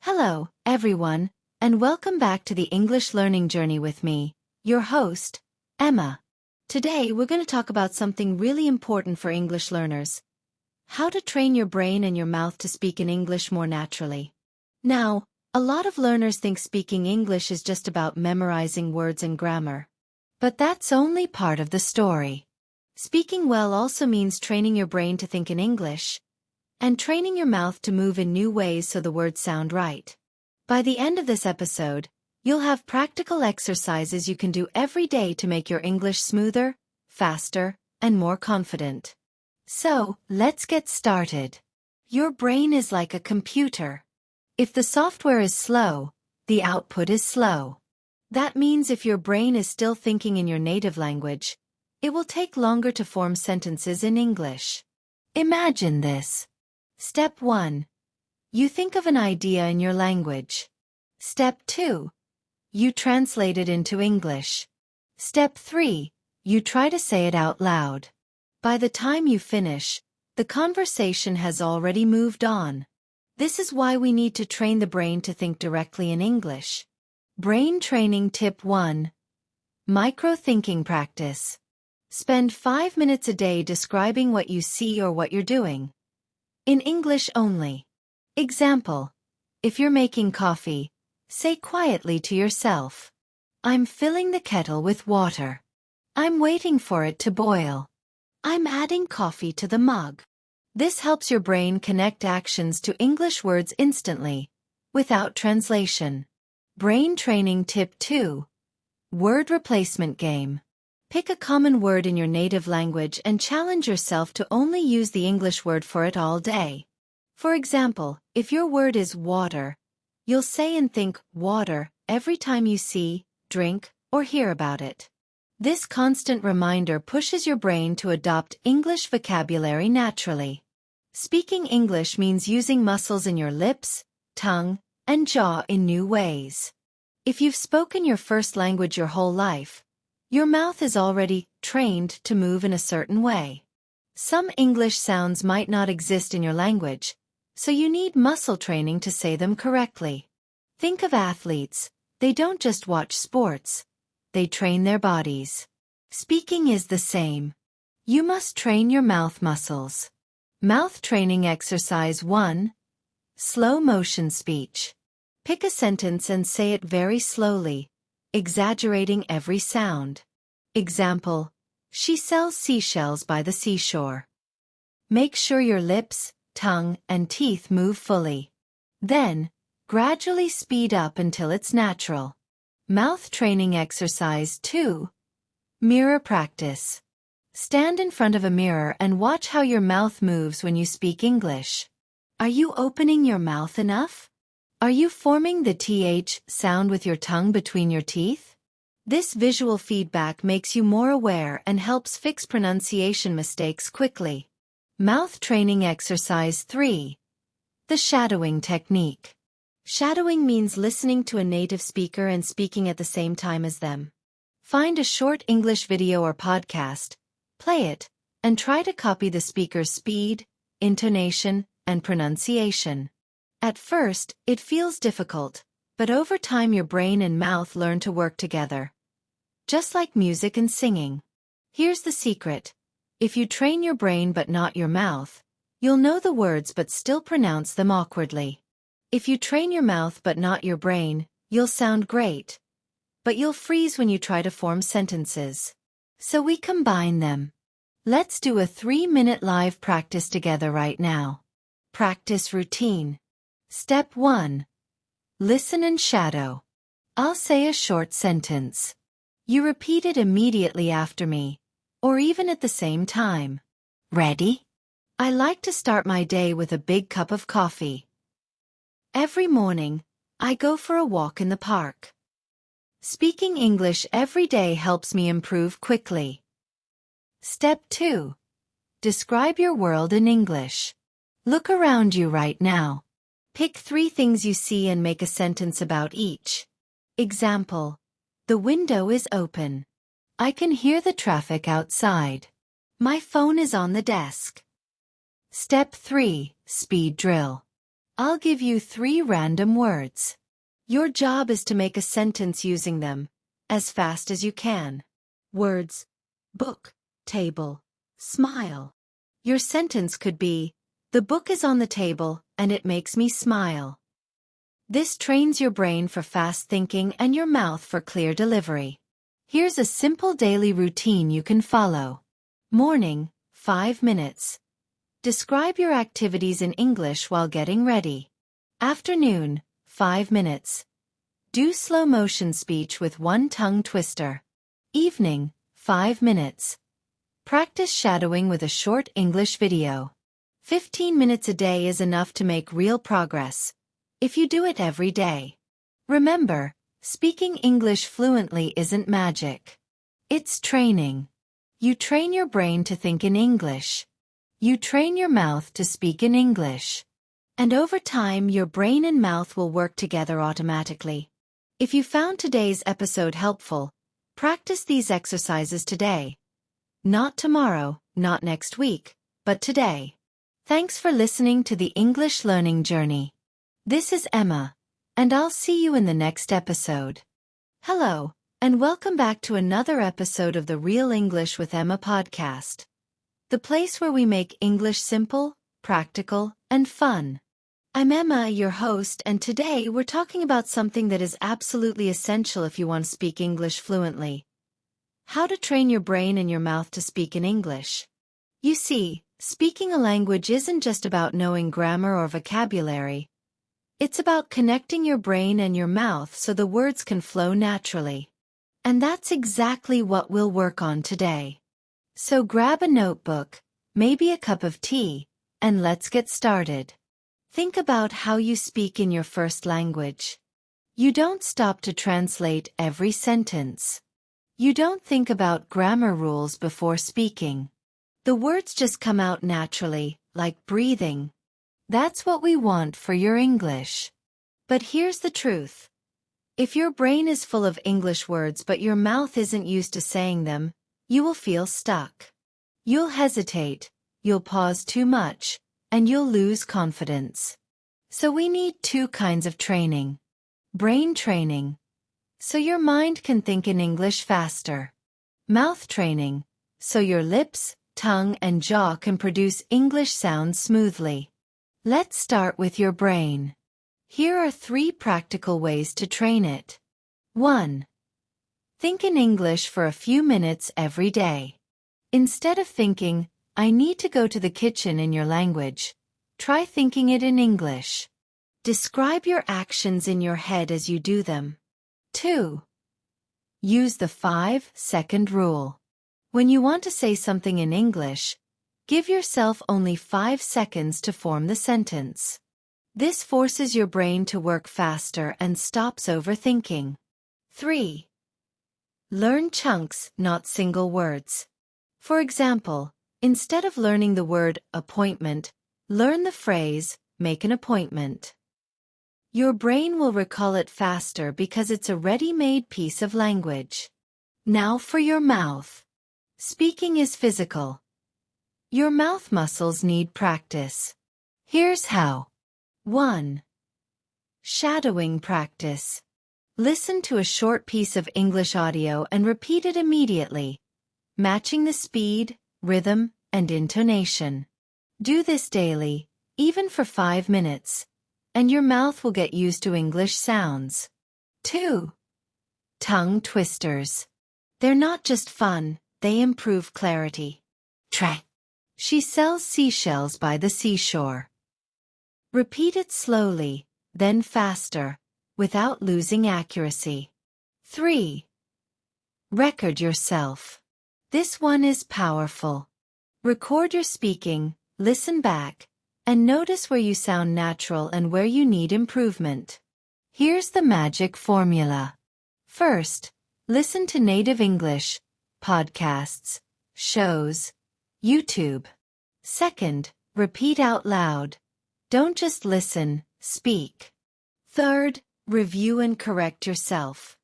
Hello, everyone, and welcome back to the English learning journey with me, your host, Emma. Today, we're going to talk about something really important for English learners: how to train your brain and your mouth to speak in English more naturally. Now, a lot of learners think speaking English is just about memorizing words and grammar. But that's only part of the story. Speaking well also means training your brain to think in English, and training your mouth to move in new ways so the words sound right. By the end of this episode, you'll have practical exercises you can do every day to make your English smoother, faster, and more confident. So, let's get started. Your brain is like a computer. If the software is slow, the output is slow. That means if your brain is still thinking in your native language, it will take longer to form sentences in English. Imagine this. Step 1. You think of an idea in your language. Step 2. You translate it into English. Step 3. You try to say it out loud. By the time you finish, the conversation has already moved on. This is why we need to train the brain to think directly in English. Brain training tip 1. Micro-thinking practice. Spend 5 minutes a day describing what you see or what you're doing. In English only. Example. If you're making coffee, say quietly to yourself, "I'm filling the kettle with water. I'm waiting for it to boil. I'm adding coffee to the mug." This helps your brain connect actions to English words instantly, without translation. Brain training tip 2. Word replacement game. Pick a common word in your native language and challenge yourself to only use the English word for it all day. For example, if your word is water, you'll say and think water every time you see, drink, or hear about it. This constant reminder pushes your brain to adopt English vocabulary naturally. Speaking English means using muscles in your lips, tongue, and jaw in new ways. If you've spoken your first language your whole life, your mouth is already trained to move in a certain way. Some English sounds might not exist in your language, so you need muscle training to say them correctly. Think of athletes. They don't just watch sports. They train their bodies. Speaking is the same. You must train your mouth muscles. Mouth training exercise 1. Slow motion speech. Pick a sentence and say it very slowly, exaggerating every sound. Example. She sells seashells by the seashore. Make sure your lips, tongue, and teeth move fully. Then, gradually speed up until it's natural. Mouth training exercise 2. Mirror practice. Stand in front of a mirror and watch how your mouth moves when you speak English. Are you opening your mouth enough? Are you forming the TH sound with your tongue between your teeth? This visual feedback makes you more aware and helps fix pronunciation mistakes quickly. Mouth training exercise 3. The shadowing technique. Shadowing means listening to a native speaker and speaking at the same time as them. Find a short English video or podcast, play it, and try to copy the speaker's speed, intonation, and pronunciation. At first, it feels difficult, but over time your brain and mouth learn to work together. Just like music and singing. Here's the secret. If you train your brain but not your mouth, you'll know the words but still pronounce them awkwardly. If you train your mouth but not your brain, you'll sound great, but you'll freeze when you try to form sentences. So we combine them. Let's do a 3-minute live practice together right now. Practice routine. Step 1. Listen and shadow. I'll say a short sentence. You repeat it immediately after me, or even at the same time. Ready? I like to start my day with a big cup of coffee. Every morning, I go for a walk in the park. Speaking English every day helps me improve quickly. Step 2. Describe your world in English. Look around you right now. Pick 3 things you see and make a sentence about each. Example. The window is open. I can hear the traffic outside. My phone is on the desk. Step 3. Speed drill. I'll give you 3 random words. Your job is to make a sentence using them, as fast as you can. Words: book, table, smile. Your sentence could be, the book is on the table, and it makes me smile. This trains your brain for fast thinking and your mouth for clear delivery. Here's a simple daily routine you can follow. Morning, 5 minutes. Describe your activities in English while getting ready. Afternoon, 5 minutes. Do slow motion speech with one tongue twister. Evening, 5 minutes. Practice shadowing with a short English video. 15 minutes a day is enough to make real progress, if you do it every day. Remember, speaking English fluently isn't magic. It's training. You train your brain to think in English. You train your mouth to speak in English. And over time, your brain and mouth will work together automatically. If you found today's episode helpful, practice these exercises today. Not tomorrow, not next week, but today. Thanks for listening to the English Learning Journey. This is Emma, and I'll see you in the next episode. Hello, and welcome back to another episode of the Real English with Emma podcast. The place where we make English simple, practical, and fun. I'm Emma, your host, and today we're talking about something that is absolutely essential if you want to speak English fluently. How to train your brain and your mouth to speak in English. You see, speaking a language isn't just about knowing grammar or vocabulary. It's about connecting your brain and your mouth so the words can flow naturally. And that's exactly what we'll work on today. So grab a notebook, maybe a cup of tea, and let's get started. Think about how you speak in your first language. You don't stop to translate every sentence. You don't think about grammar rules before speaking. The words just come out naturally, like breathing. That's what we want for your English. But here's the truth. If your brain is full of English words but your mouth isn't used to saying them, you will feel stuck. You'll hesitate, you'll pause too much, and you'll lose confidence. So we need 2 kinds of training. Brain training, so your mind can think in English faster. Mouth training, so your lips, tongue, and jaw can produce English sounds smoothly. Let's start with your brain. Here are 3 practical ways to train it. 1. Think in English for a few minutes every day. Instead of thinking, I need to go to the kitchen in your language, try thinking it in English. Describe your actions in your head as you do them. 2. Use the 5-second rule. When you want to say something in English, give yourself only 5 seconds to form the sentence. This forces your brain to work faster and stops overthinking. 3. Learn chunks, not single words. For example, instead of learning the word appointment, learn the phrase, make an appointment. Your brain will recall it faster because it's a ready-made piece of language. Now for your mouth. Speaking is physical. Your mouth muscles need practice. Here's how. 1. Shadowing practice. Listen to a short piece of English audio and repeat it immediately, matching the speed, rhythm, and intonation. Do this daily, even for 5 minutes, and your mouth will get used to English sounds. 2. Tongue twisters. They're not just fun, they improve clarity. Try. She sells seashells by the seashore. Repeat it slowly, then faster, without losing accuracy. 3. Record yourself. This one is powerful. Record your speaking, listen back, and notice where you sound natural and where you need improvement. Here's the magic formula. First, listen to native English, podcasts, shows, YouTube. Second, repeat out loud. Don't just listen, speak. Third, review and correct yourself.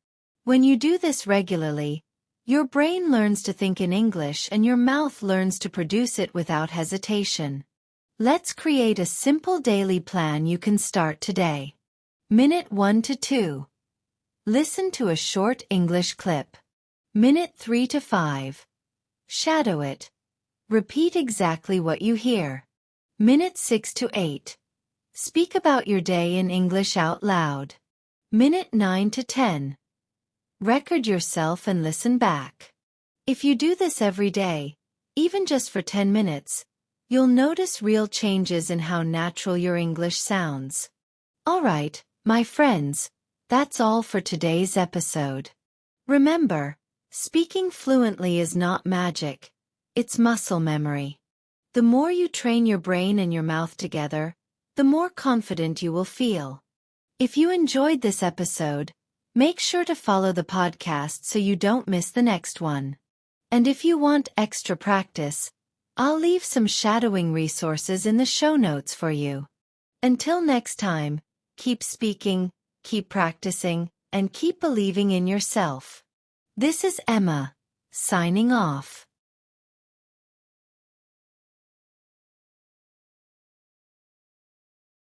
When you do this regularly, your brain learns to think in English and your mouth learns to produce it without hesitation. Let's create a simple daily plan you can start today. Minute 1 to 2. Listen to a short English clip. Minute 3 to 5. Shadow it. Repeat exactly what you hear. Minute 6 to 8. Speak about your day in English out loud. Minute 9 to 10. Record yourself and listen back. If you do this every day, even just for 10 minutes, you'll notice real changes in how natural your English sounds. Alright, my friends, that's all for today's episode. Remember, speaking fluently is not magic, it's muscle memory. The more you train your brain and your mouth together, the more confident you will feel. If you enjoyed this episode, make sure to follow the podcast so you don't miss the next one. And if you want extra practice, I'll leave some shadowing resources in the show notes for you. Until next time, keep speaking, keep practicing, and keep believing in yourself. This is Emma, signing off.